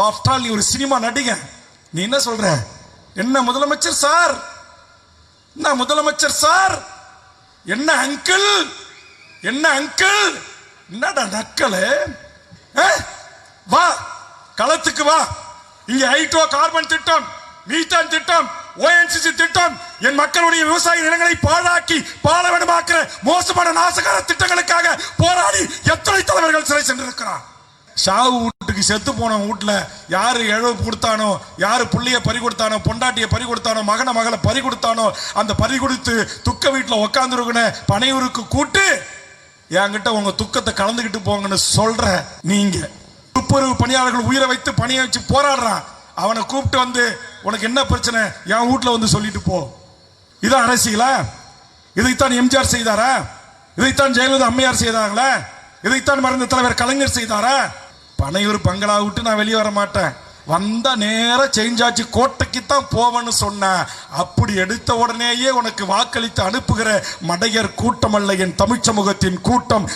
After all நீ ஒரு cinema நடிகன், நீ என்ன சொல்ற? என்ன முதலமைச்சர் சார், என்ன முதலமைச்சர் சார், என்ன அங்கிள், என்ன அங்கிள், என்னடா நக்கலு? வா களத்துக்கு வா. இங்க ஹைட்ரோ கார்பன் திட்டம், மீத்தான் திட்டம், ONGC திட்டம், என் மக்களுடைய விவசாய நிலங்களை பாழாக்கி பாலைவனமாக்குற மோசமான நாசகார திட்டங்களுக்காக போராடி எத்தனை தலைவர்கள் சிறை சென்றிருக்கிறார். சாவு வீட்டுக்கு செத்து போன வீட்டுல யாரு இழப்பு கொடுத்தானோ, யாரு புள்ளிய பறி கொடுத்தானோ, பொண்டாட்டிய பறி கொடுத்தானோ, மகளை பறி கொடுத்தானோ, அந்த பறி கொடுத்து துக்க வீட்டுல உட்காந்துருக்குன பனையூருக்கு கூட்டு என்கிட்ட உங்க துக்கத்தை கலந்துகிட்டு போங்கன்னு சொல்ற நீங்க. துப்புரவு பணியாளர்கள் உயிரை வைத்து பணியை வச்சு போராடுறான், அவனை கூப்பிட்டு வந்து உனக்கு என்ன பிரச்சனை என் வீட்டுல வந்து சொல்லிட்டு போ. இதான் அரசியலா? இதைத்தான் எம்ஜிஆர் செய்தாரா? இதைத்தான் ஜெயலலிதா அம்மையார் செய்தாங்களா? இதைத்தான் மறைந்த தலைவர் கலைஞர் செய்தாரா? பனையூர் பங்களா விட்டு நான் வெளியே வர மாட்டேன், வந்தா நேரம் சேஞ்ச் ஆச்சு கோட்டைக்கு தான் போவேன்னு சொன்ன. அப்படி எடுத்த உடனேயே உனக்கு வாக்களித்து அனுப்புகிற மடையர் கூட்டம் அல்ல என் தமிழ் சமூகத்தின் கூட்டம்.